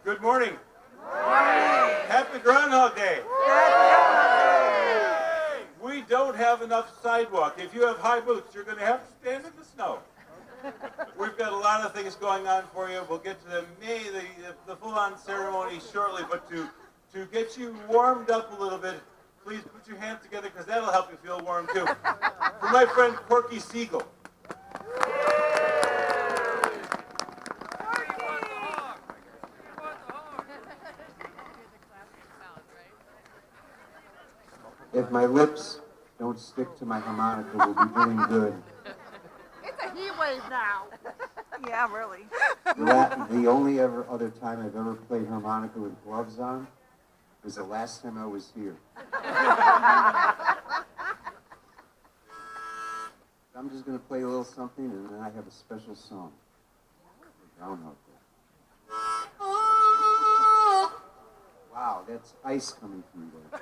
Good morning. Happy Groundhog Day. We don't have enough sidewalk. If you have high boots, you're going to have to stand in the snow. We've got a lot of things going on for you. We'll get to the full-on ceremony shortly, but to get you warmed up a little bit, please put your hands together because that'll help you feel warm too. For my friend Corky Siegel. If my lips don't stick to my harmonica, we'll be doing good. It's a heat wave now. Yeah, really. The only other time I've ever played harmonica with gloves on was the last time I was here. I'm just going to play a little something, and then I have a special song. Groundhog Day. Wow, that's ice coming through there.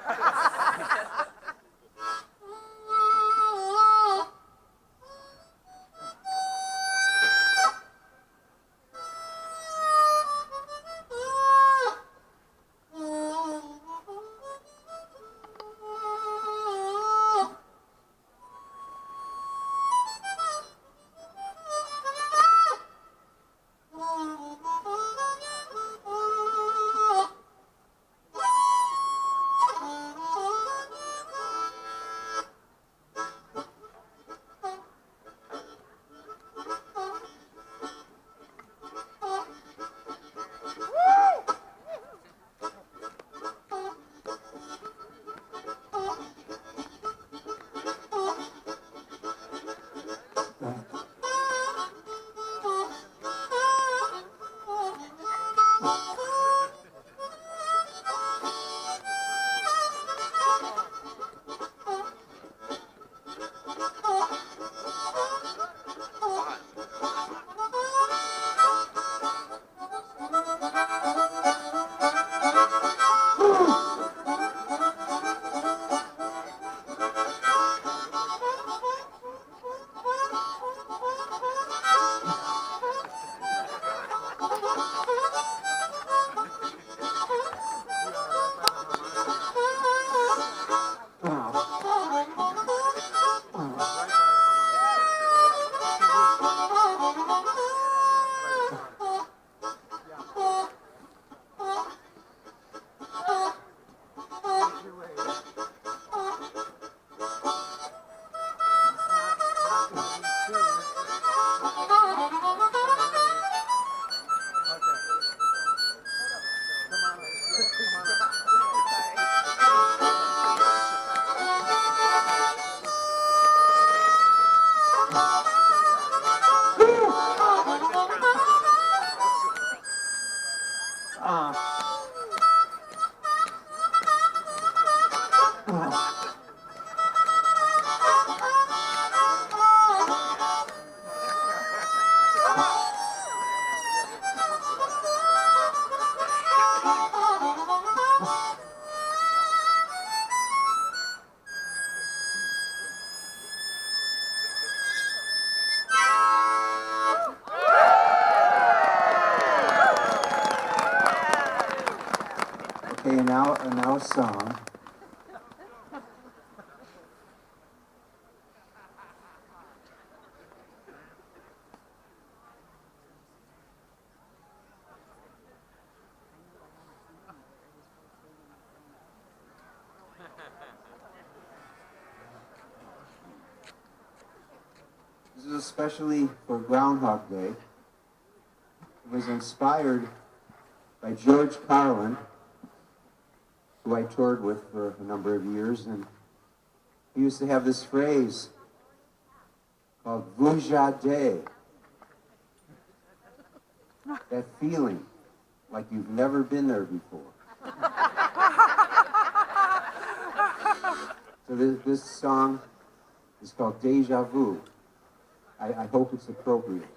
Okay, now a song. This is especially for Groundhog Day. It was inspired by George Carlin, who I toured with for a number of years, and he used to have this phrase called "Vujade," that feeling like you've never been there before. So this song is called "Deja Vu." I hope it's appropriate.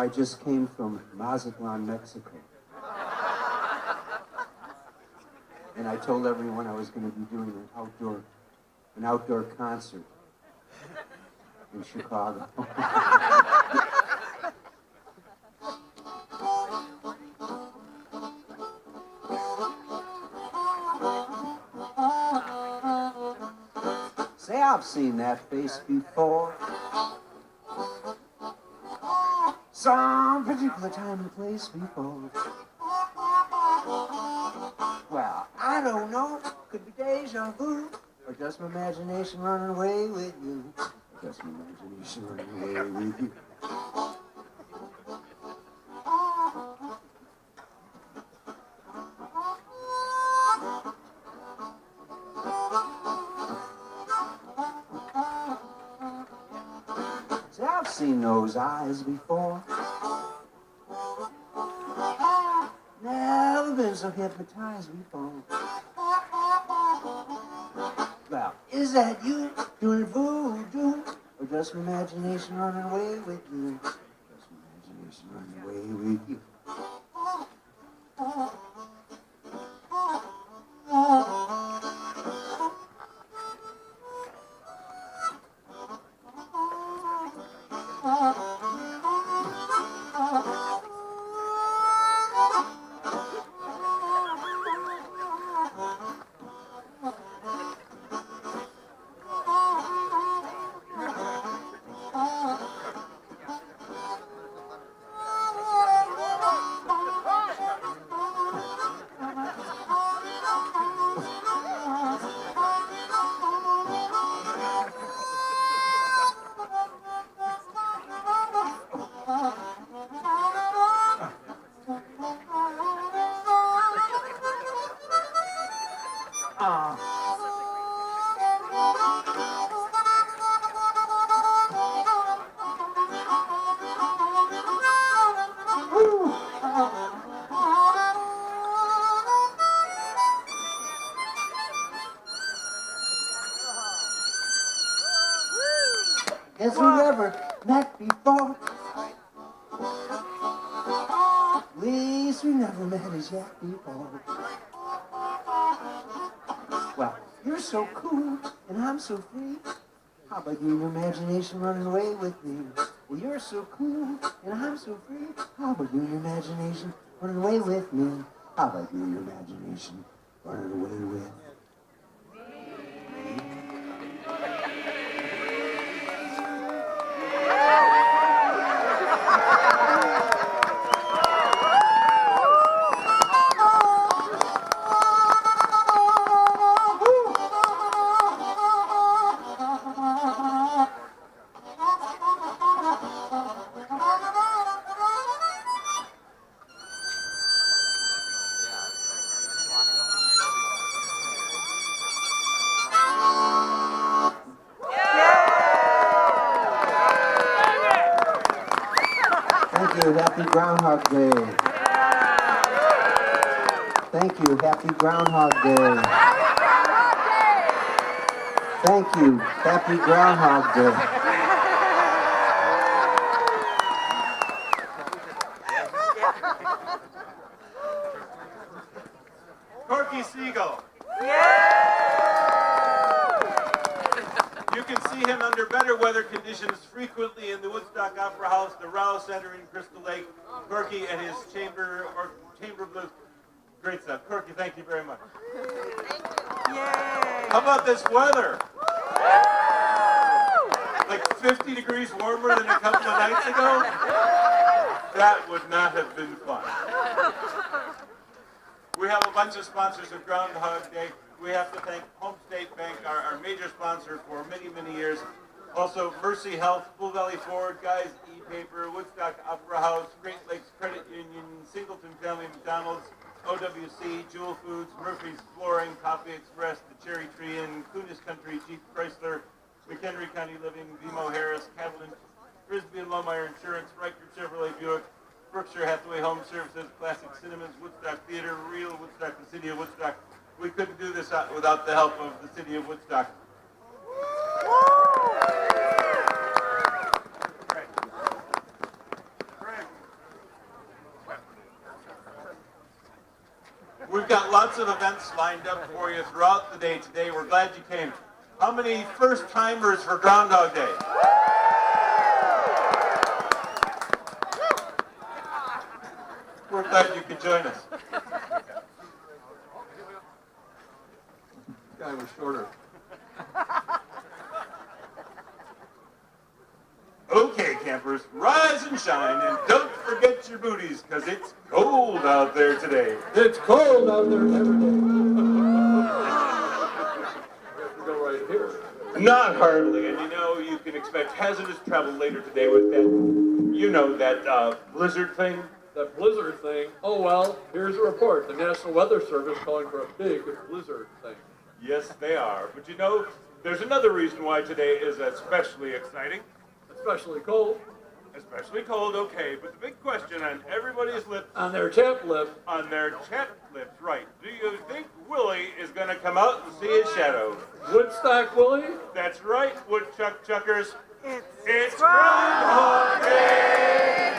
I just came from Mazatlan, Mexico. And I told everyone I was going to be doing an outdoor concert in Chicago. Say, I've seen that face before. Some particular time and place before. Well, I don't know. Could be deja vu, or just my imagination running away with you. Or just my imagination running away with you. See, I've seen those eyes before. Never been so hypnotized before. Well, is that you doing voodoo, or just my imagination running away with you? Just my imagination running away with you. Guess we never met before. At least we never met as yet before. Well, you're so cool and I'm so free. How about you and your imagination running away with me? Well, you're so cool and I'm so free. How about you and your imagination running away with me? How about you and your imagination running away with me? Thank you, happy Groundhog Day. Thank you, happy Groundhog Day. Thank you, happy Groundhog Day. Corky Siegel. You can see him under better weather conditions frequently in the Woodstock Opera House, the Rouse Center in Crystal Lake. Corky and his chamber blues. Great stuff. Corky, thank you very much. Yay! How about this weather? Like 50 degrees warmer than a couple of nights ago? That would not have been fun. We have a bunch of sponsors of Groundhog Day. We have to thank Home State Bank, our major sponsor for many, many years. Also, Mercy Health, Bull Valley Ford, Guys E-Paper, Woodstock Opera House, Great Lakes Credit Union, Singleton Family McDonald's, OWC, Jewel Foods, Murphy's Flooring, Coffee Express, The Cherry Tree Inn, Kunis Country, Jeep Chrysler, McHenry County Living, BMO Harris, Catalan, Frisbee and Lohmeyer Insurance, Riker Chevrolet Buick, Berkshire Hathaway Home Services, Classic Cinemas, Woodstock Theater, Real Woodstock, the City of Woodstock. We couldn't do this without the help of the City of Woodstock. Greg. lots of events lined up for you throughout the day today. We're glad you came. How many first-timers for Groundhog Day? We're glad you could join us. Guy was shorter. Okay, campers, rise and shine, and don't forget your booties, because it's cold out there today. It's cold out there every day. We have to go right here. Not hardly, and you know you can expect hazardous travel later today with that, that blizzard thing. That blizzard thing, oh well, here's a report. The National Weather Service calling for a big blizzard thing. Yes, they are. But there's another reason why today is especially exciting. Especially cold. Especially cold, okay, but the big question on everybody's lips, On their tap lip, right. Do you think Willie is going to come out and see his shadow? Woodstock Willie? That's right, Woodchuck Chuckers. It's Groundhog Groundhog Day!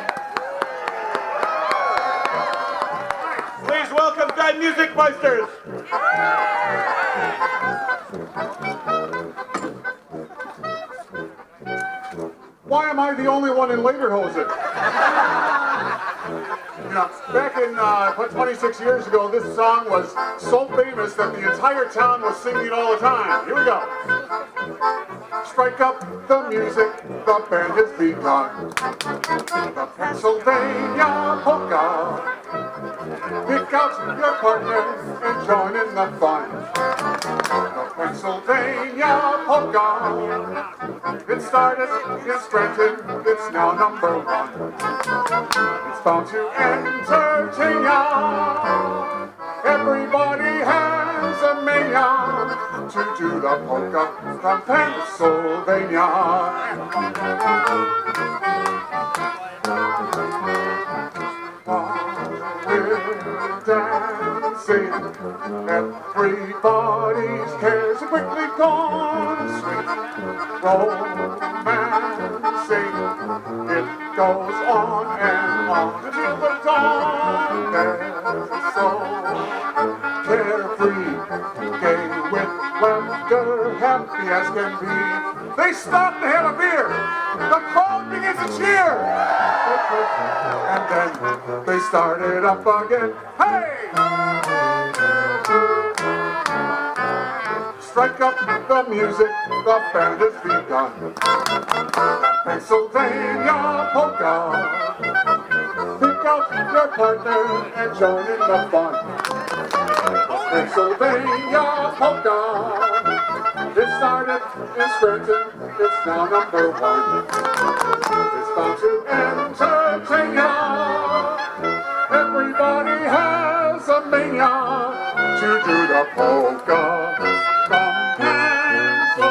Please welcome Guide Music Meisters! Why am I the only one in lederhosen? Back in 26 years ago, this song was so famous that the entire town was singing it all the time. Here we go. Strike up the music, the band has begun. The Pennsylvania polka. Pick out your partner and join in the fun. The Pennsylvania polka. It started in Scranton, it's now number one. It's bound to entertain ya. Everybody has a mania to do the polka from Pennsylvania. We're dancing, everybody's cares are quickly gone. Sweet romancing, it goes on and on until the dawn. They're so carefree, gay with laughter, happy as can be. They stop to have a beer, the crowd begins to cheer. And then they started up again. Hey! Strike up the music, the band has begun. Pennsylvania polka. Pick out your partner and join in the fun. Pennsylvania polka. It started in Scranton, it's now number one. It's bound to entertain ya. Everybody has a mania to do the polka from Pennsylvania.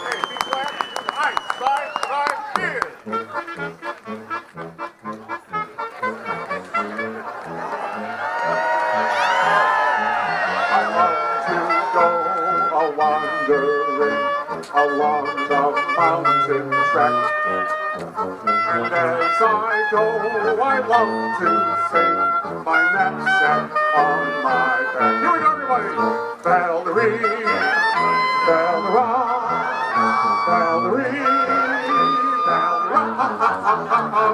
Hey, be glad. Right, here. Wandering along the mountain track. And as I go, I love to sing my knapsack on my back. Here we go, everybody! Valerie, Valerie, Valerie,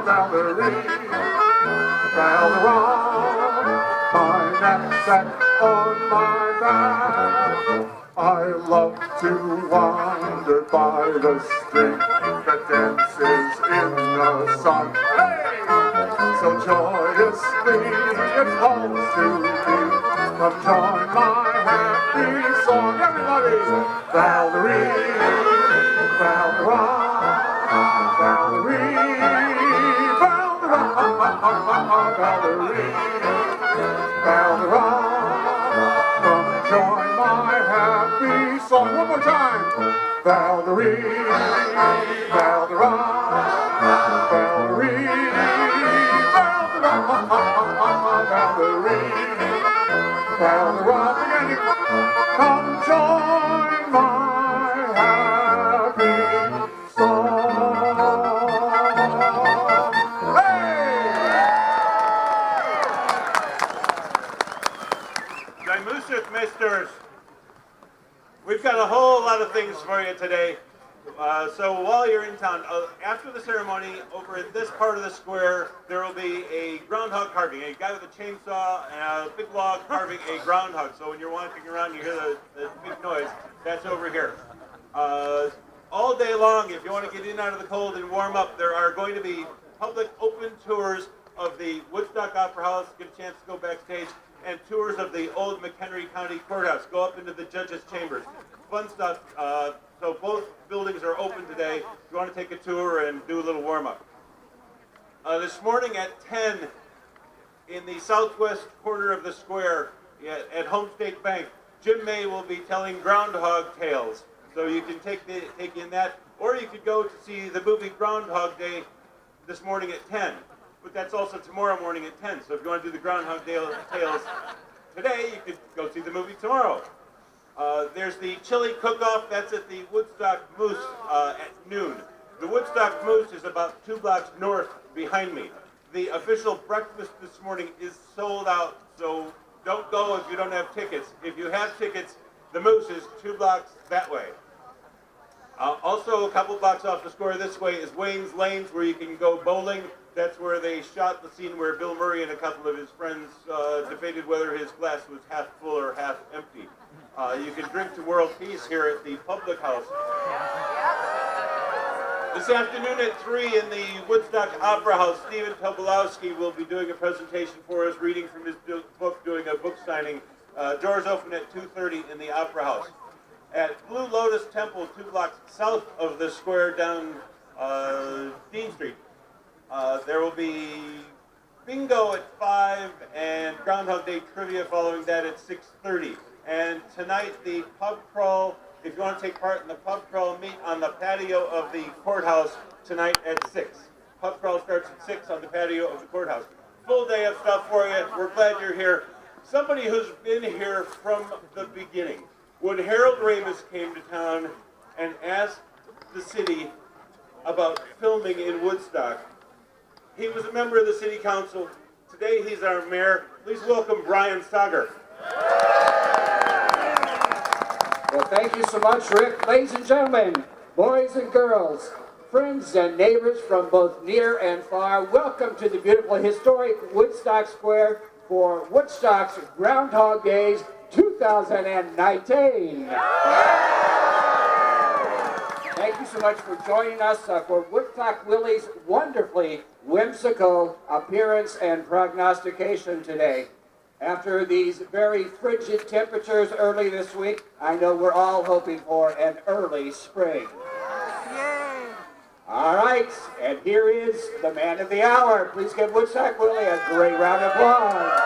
Valerie, Valerie, my knapsack on my back. I love to wander by the stream that dances in the sun. Hey! So joyously it calls to me. Come join my happy song, everybody! Valerie, Valerie, Valerie, Valerie, Valerie, come join my happy song. One more time. Valerie, Valerie, Valerie, Valerie, Valerie, beginning. Come join my happy song. Musikmeisters. We've got a whole lot of things for you today. So while you're in town, after the ceremony, over at this part of the square, there will be a groundhog carving. A guy with a chainsaw and a big log carving a groundhog. So when you're walking around, you hear the big noise. That's over here. All day long, if you want to get in out of the cold and warm up, there are going to be public open tours of the Woodstock Opera House. Get a chance to go backstage. And tours of the old McHenry County Courthouse. Go up into the judges' chambers. Fun stuff. So both buildings are open today. If you want to take a tour and do a little warm-up. This morning at 10, in the southwest corner of the square at Home State Bank, Jim May will be telling Groundhog tales. So you can take in that, or you could go to see the movie Groundhog Day this morning at 10. But that's also tomorrow morning at 10. So if you want to do the Groundhog tales today, you could go see the movie tomorrow. There's the chili cook-off. That's at the Woodstock Moose at noon. The Woodstock Moose is about 2 blocks north behind me. The official breakfast this morning is sold out, so don't go if you don't have tickets. If you have tickets, the Moose is 2 blocks that way. Also, a couple blocks off the square this way is Wayne's Lanes, where you can go bowling. That's where they shot the scene where Bill Murray and a couple of his friends debated whether his glass was half full or half empty. You can drink to world peace here at the Public House. This afternoon at 3 in the Woodstock Opera House, Stephen Tobolosky will be doing a presentation for us, reading from his book, doing a book signing. Doors open at 2:30 in the Opera House. At Blue Lotus Temple, 2 blocks south of the square down Dean Street, there will be bingo at 5 and Groundhog Day trivia following that at 6:30. And tonight, the pub crawl, if you want to take part in the pub crawl, meet on the patio of the courthouse tonight at 6. Pub crawl starts at 6 on the patio of the courthouse. Full day of stuff for you. We're glad you're here. Somebody who's been here from the beginning. When Harold Ramis came to town and asked the city about filming in Woodstock, he was a member of the city council. Today he's our mayor. Please welcome Brian Sager. Well, thank you so much, Rick. Ladies and gentlemen, boys and girls, friends and neighbors from both near and far, welcome to the beautiful historic Woodstock Square for Woodstock's Groundhog Days 2019. Thank you so much for joining us for Woodstock Willie's wonderfully whimsical appearance and prognostication today. After these very frigid temperatures early this week, I know we're all hoping for an early spring. Yay! All right, and here is the man of the hour. Please give Woodstock Willie a great round of applause.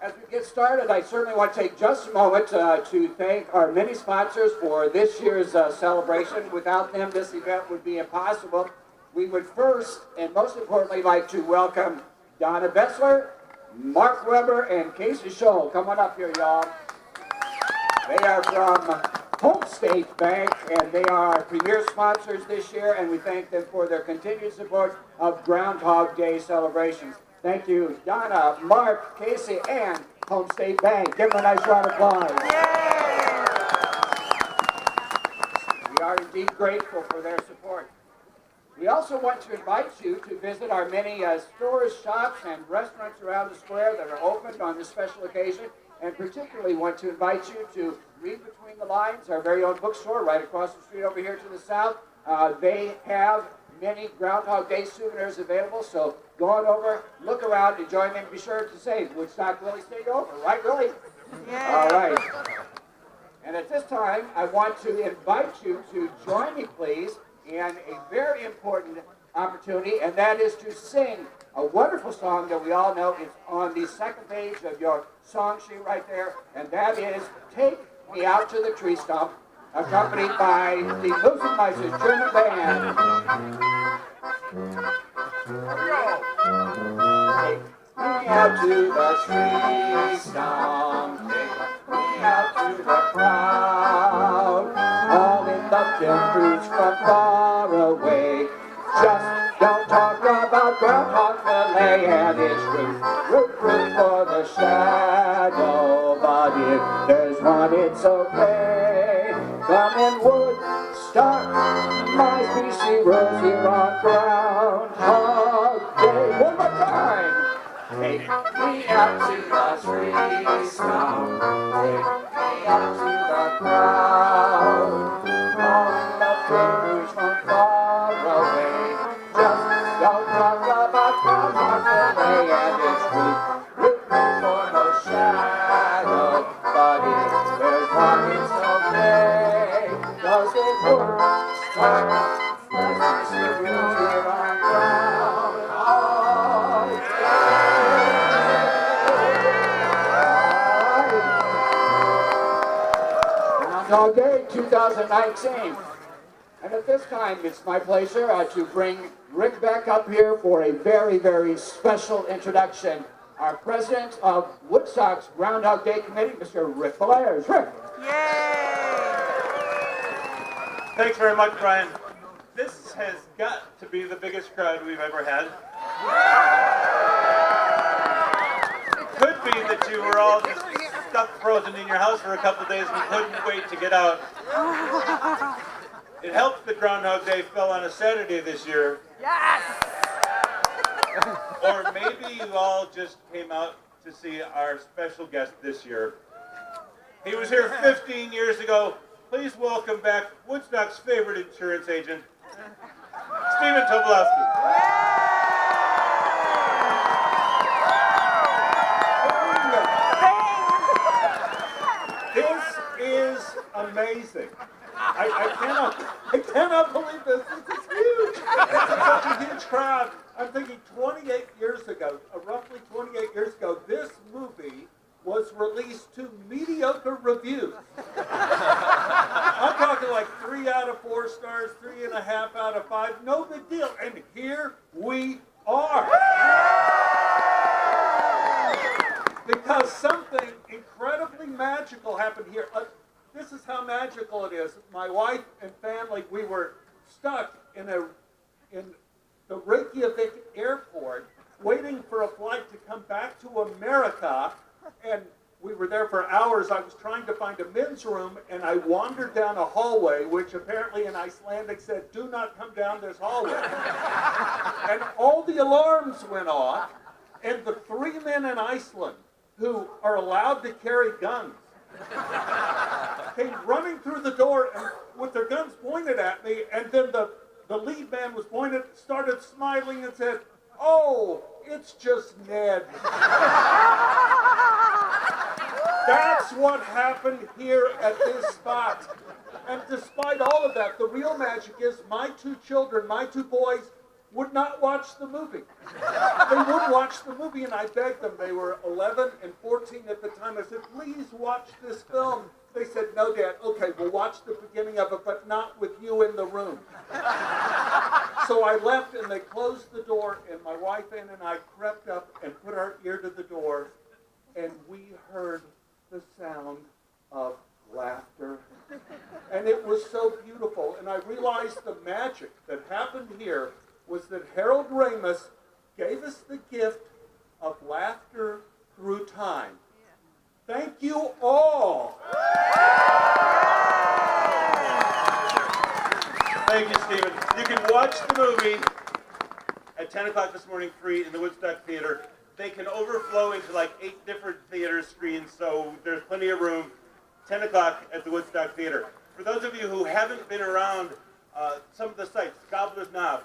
As we get started, I certainly want to take just a moment to thank our many sponsors for this year's celebration. Without them, this event would be impossible. We would first, and most importantly, like to welcome Donna Bessler, Mark Weber, and Casey Scholl. Come on up here, y'all. They are from Home State Bank, and they are our premier sponsors this year, and we thank them for their continued support of Groundhog Day celebrations. Thank you, Donna, Mark, Casey, and Home State Bank. Give them a nice round of applause. Yay! We are indeed grateful for their support. We also want to invite you to visit our many stores, shops, and restaurants around the square that are opened on this special occasion, and particularly want to invite you to read between the lines. Our very own bookstore right across the street over here to the south. They have many Groundhog Day souvenirs available, so go on over, look around, and join them. Be sure to say, Woodstock Willie stayed over, right, Willie? Yay! All right. And at this time, I want to invite you to join me, please, in a very important opportunity, and that is to sing a wonderful song that we all know. It's on the second page of your song sheet right there, and that is Take Me Out to the Tree Stump, accompanied by the Musikmeisters German Band. Take me out to the tree stump, take me out to the crowd, all in the timbers from far away. Just don't talk about Groundhog Willie. play and it's root for the shadow. But if there's one, it's okay. Come in Woodstock, my BC Rose here on Groundhog Day. One more time. Take me out to the streets now. Take me out to the crowd. All the fingers from far away. Just don't talk about Groundhog Day and it's root for no shadow. But if there's one, it's okay. 'Cause it works. My BC Rose here on Groundhog Groundhog Day 2019. And at this time, it's my pleasure to bring Rick back up here for a very, very special introduction. Our president of Woodstock's Groundhog Day Committee, Mr. Rick Belaires. Rick. Yay! Thanks very much, Brian. This has got to be the biggest crowd we've ever had. It could be that you were all just stuck frozen in your house for a couple of days and couldn't wait to get out. It helps that Groundhog Day fell on a Saturday this year. Yes! Or maybe you all just came out to see our special guest this year. He was here 15 years ago. Please welcome back Woodstock's favorite insurance agent, Stephen Tobolosky. This is amazing. I cannot believe this. This is huge. It's such a huge crowd. I'm thinking 28 years ago, roughly 28 years ago, this movie was released to mediocre reviews. I'm talking like 3 out of 4 stars, 3.5 out of 5. No big deal. And here we are. Because something incredibly magical happened here. This is how magical it is. My wife and family, we were stuck in the Reykjavik airport waiting for a flight to come back to America, and we were there for hours. I was trying to find a men's room, and I wandered down a hallway, which apparently in Icelandic said, "Do not come down this hallway." And all the alarms went off, and the 3 men in Iceland who are allowed to carry guns came running through the door and with their guns pointed at me, and then the lead man was started smiling and said, "Oh, it's just Ned." That's what happened here at this spot. And despite all of that, the real magic is my 2 children, my 2 boys, would not watch the movie. They would watch the movie, and I begged them. They were 11 and 14 at the time. I said, "Please watch this film." They said, "No, Dad." "Okay, we'll watch the beginning of it, but not with you in the room." So I left, and they closed the door, and my wife Ann and I crept up and put our ear to the door, and we heard the sound of laughter. And it was so beautiful. And I realized the magic that happened here was that Harold Ramis gave us the gift of laughter through time. Thank you all. Thank you, Stephen. You can watch the movie at 10 o'clock this morning free in the Woodstock Theater. They can overflow into like 8 different theater screens, so there's plenty of room. 10 o'clock at the Woodstock Theater. For those of you who haven't been around some of the sites, Gobbler's Knob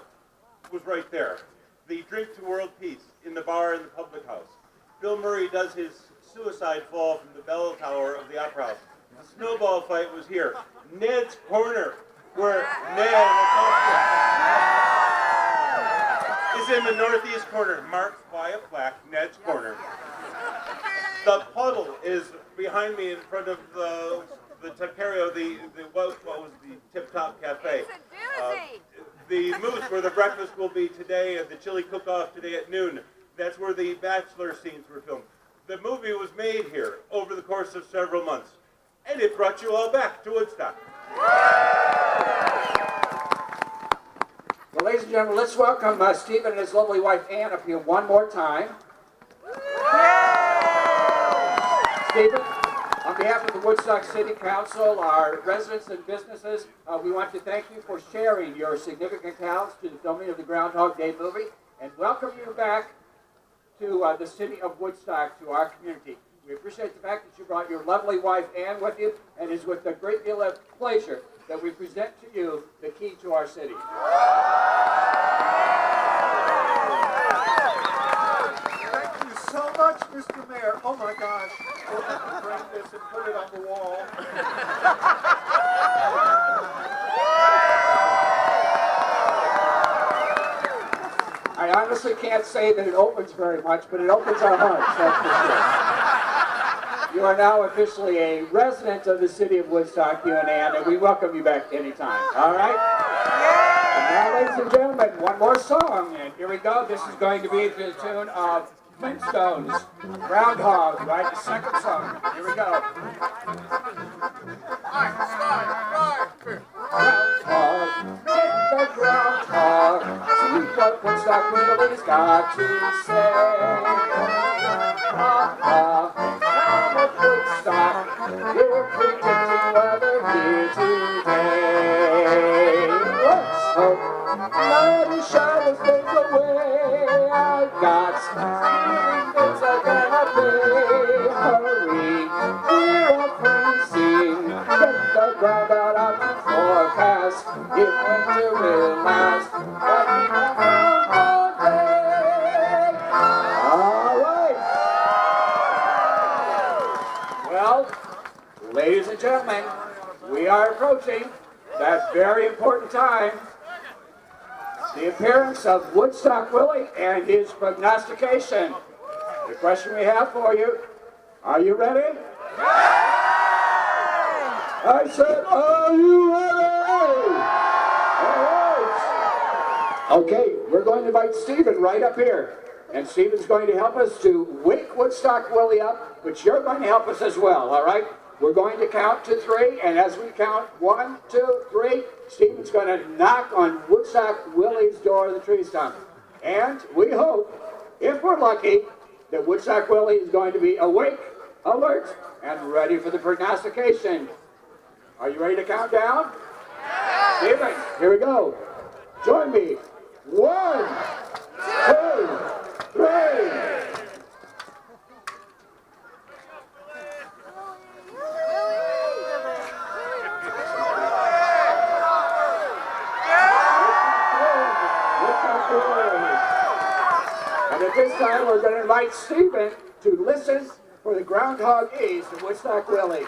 was right there. The Drink to World Peace in the bar in the public house. Bill Murray does his suicide fall from the bell tower of the Opera House. The snowball fight was here. Ned's Corner, where Ned is in the northeast corner, marked by a plaque, Ned's Corner. The puddle is behind me in front of the Taquerio, what was the Tip Top Cafe. It's a doozy. The Moose, where the breakfast will be today, and the chili cook-off today at noon. That's where the Bachelor scenes were filmed. The movie was made here over the course of several months, and it brought you all back to Woodstock. Well, ladies and gentlemen, let's welcome Stephen and his lovely wife Ann up here one more time. Stephen, on behalf of the Woodstock City Council, our residents and businesses, we want to thank you for sharing your significant talents to the filming of the Groundhog Day movie and welcome you back to the city of Woodstock, to our community. We appreciate the fact that you brought your lovely wife Ann with you, and it's with a great deal of pleasure that we present to you the key to our city. Thank you so much, Mr. Mayor. Oh my gosh. We'll have to frame this and put it on the wall. I honestly can't say that it opens very much, but it opens our hearts, that's for sure. You are now officially a resident of the city of Woodstock, you and Ann, and we welcome you back anytime, all right? And now, ladies and gentlemen, one more song, and here we go. This is going to be to the tune of Flintstones, Groundhog, right? The second song. Here we go. Groundhog, get the groundhog, see what Woodstock Willie's got to say. Town of Woodstock, we're predicting weather here today. Let's hope mighty shadows fade away. I've got feeling things are gonna be. Hurry, we're all freezing. Get the ground out of the forecast. If winter will last, but we have all day. All right. Well, ladies and gentlemen, we are approaching that very important time. The appearance of Woodstock Willie and his prognostication. The question we have for you, are you ready? I said, are you ready? All right. Okay, we're going to invite Stephen right up here. And Stephen's going to help us to wake Woodstock Willie up, but you're going to help us as well, all right? We're going to count to 3, and as we count 1, 2, 3, Stephen's going to knock on Woodstock Willie's door of the tree stump. And we hope, if we're lucky, that Woodstock Willie is going to be awake, alert, and ready for the prognostication. Are you ready to count down? Stephen, here we go. Join me. 1, 2, 3. And at this time, we're going to invite Stephen to listen for the Groundhog Ease of Woodstock Willie.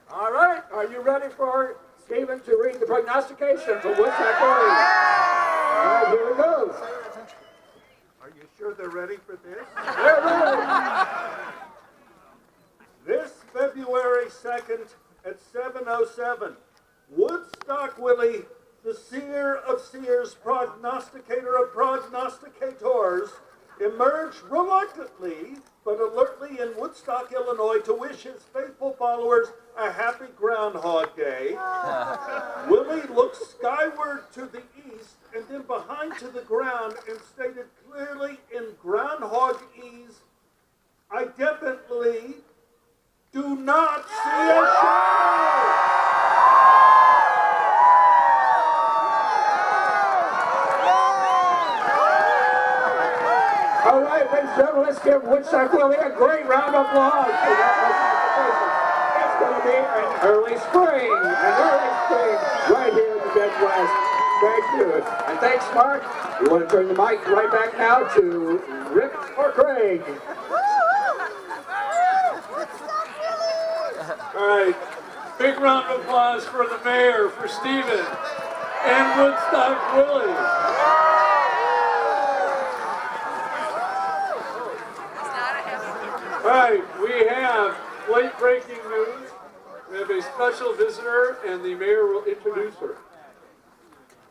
All right, are you ready for Stephen to read the prognostication for Woodstock Willie? All right, here it goes. Are you sure they're ready for this? They're ready. This February 2nd at 7:07, Woodstock Willie, the seer of seers, prognosticator of prognosticators, emerged reluctantly but alertly in Woodstock, Illinois, to wish his faithful followers a happy Groundhog Day. Willie looked skyward to the east and then behind to the ground and stated clearly in Groundhog Ease, I definitely do not see a shadow. All right, ladies and gentlemen, let's give Woodstock Willie a great round of applause. It's going to be an early spring right here in the Midwest. Thank you. And thanks, Mark. We want to turn the mic right back now to Rick or Craig. All right, big round of applause for the mayor, for Stephen, and Woodstock Willie. All right, we have late-breaking news. We have a special visitor, and the mayor will introduce her.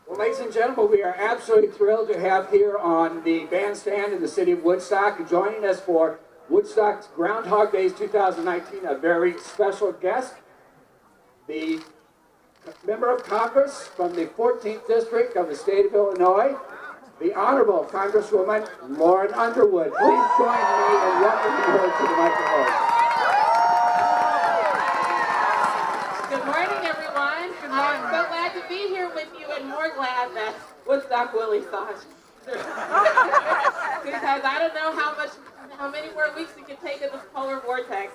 Well, ladies and gentlemen, we are absolutely thrilled to have here on the bandstand in the city of Woodstock, joining us for Woodstock's Groundhog Days 2019, a very special guest, the member of Congress from the 14th District of the state of Illinois, the Honorable Congresswoman Lauren Underwood. Please join me in welcoming her to the microphone. Good morning, everyone. I'm so glad to be here with you, and more glad that Woodstock Willie saw us. Because I don't know how many more weeks we can take in this polar vortex.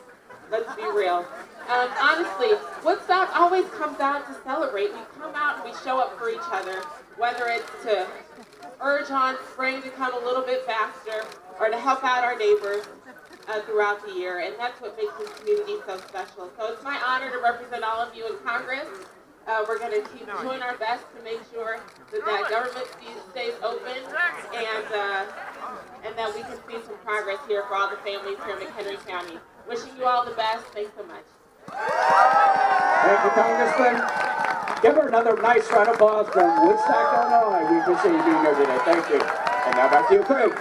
Let's be real. Honestly, Woodstock always comes out to celebrate. We come out and we show up for each other, whether it's to urge on spring to come a little bit faster or to help out our neighbors throughout the year, and that's what makes this community so special. So it's my honor to represent all of you in Congress. We're going to keep doing our best to make sure that government stays open and that we can see some progress here for all the families here in McHenry County. Wishing you all the best. Thanks so much. Thank you, Congressman. Give her another nice round of applause from Woodstock, Illinois. We appreciate you being here today. Thank you. And now back to you, Craig.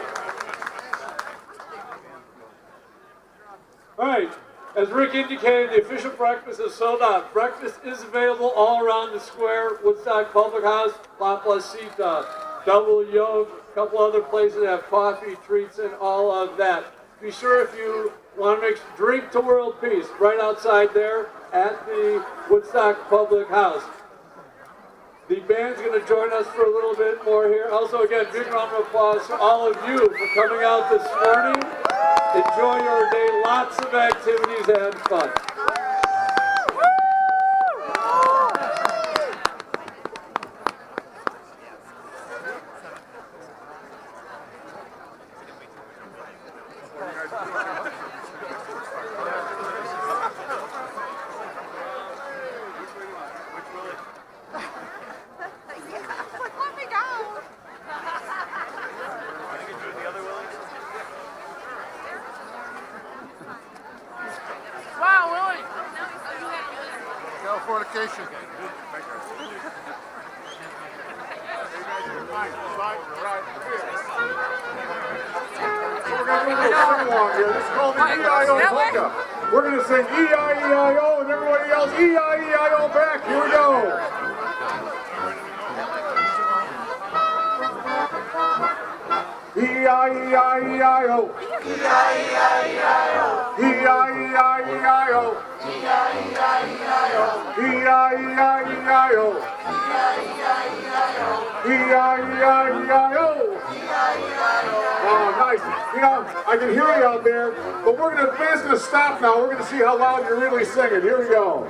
All right, as Rick indicated, the official breakfast is sold out. Breakfast is available all around the square, Woodstock Public House, La Placita, Double Yolk, a couple other places that have coffee, treats, and all of that. Be sure if you want to drink to world peace right outside there at the Woodstock Public House. The band's going to join us for a little bit more here. Also, again, big round of applause to all of you for coming out this morning. Enjoy your day. Lots of activities and fun. Let me go. Wow, Willie. Californication. We're going to do a little sing-along here. This is called the E-I-O polka. We're going to sing E-I-E-I-O and everybody yells E-I-E-I-O back. Here we go. E-I-E-I-E-I-O. E-I-E-I-E-I-O. E-I-E-I-E-I-O. E-I-E-I-E-I-O. E-I-E-I-E-I-O. E-I-E-I-E-I-O. Oh, nice. You know, I can hear you out there, but the band's going to stop now. We're going to see how loud you're really singing. Here we go.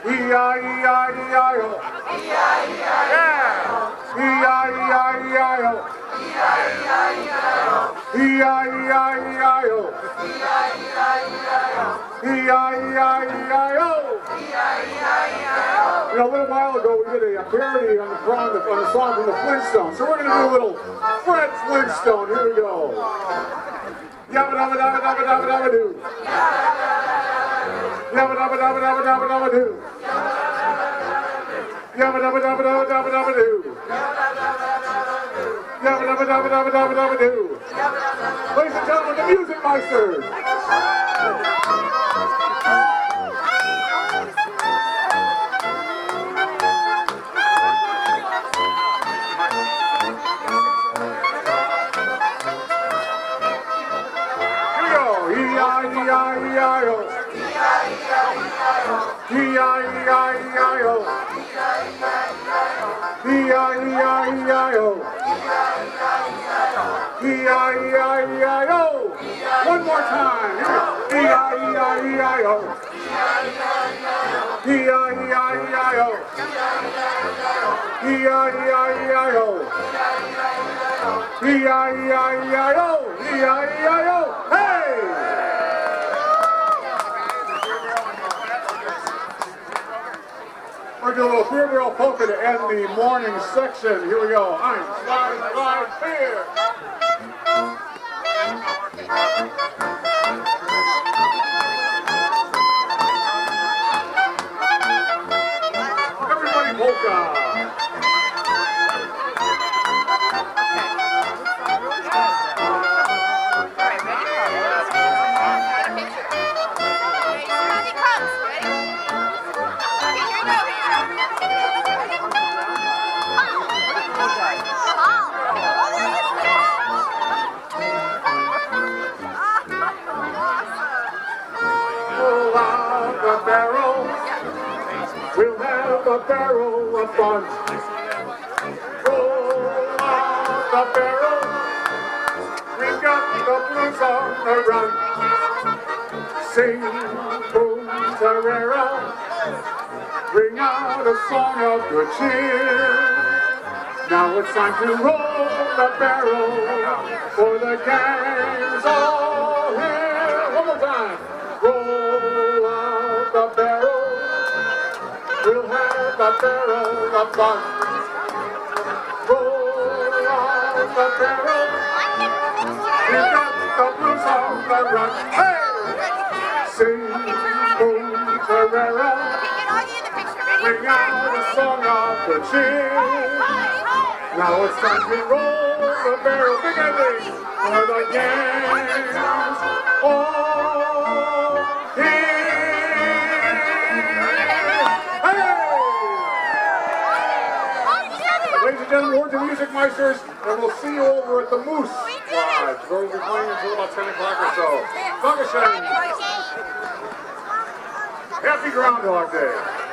E-I-E-I-E-I-O. E-I-E-I-E-I-O. E-I-E-I-E-I-O. E-I-E-I-E-I-O. E-I-E-I-E-I-O. You know, a little while ago we did a parody on the song from the Flintstones. So we're going to do a little Fred Flintstone. Here we go. Yabba-dabba-dabba-dabba-dabba-dabba-doo. Yabba-dabba-dabba-dabba-dabba-dabba-doo. Yabba-dabba-dabba-dabba-dabba-dabba-doo. Yabba-dabba-dabba-dabba-dabba-dabba-doo. Ladies and gentlemen, the Music Meisters. E-I-E-I-E-I-O. E-I-E-I-E-I-O. E-I-E-I-E-I-O. E-I-E-I-E-I-O. One more time. E-I-E-I-E-I-O. E-I-E-I-E-I-O. E-I-E-I-E-I-O. E-I-E-I-E-I-O. E-I-E-I-O. Hey! We're doing a little beer barrel polka to end the morning section. Here we go. I'm slide, slide, beer. the barrel of fun. Roll out the barrel. We've got the blues on the run. Sing, boom, tarara. Bring out a song of good cheer. Now it's time to roll the barrel for the gang's all here. One more time. Roll out the barrel. We'll have a barrel of fun. Roll out the barrel. We've got the blues on the run. Hey! Sing, boom, tarara. Bring out a song of good cheer. Now it's time to roll the barrel together for the gang's all here. Hey! Ladies and gentlemen, we're the Music Meisters, and we'll see you over at the Moose Lodge, where we'll be playing until about 10 o'clock or so. Dankeschön. Happy Groundhog Day.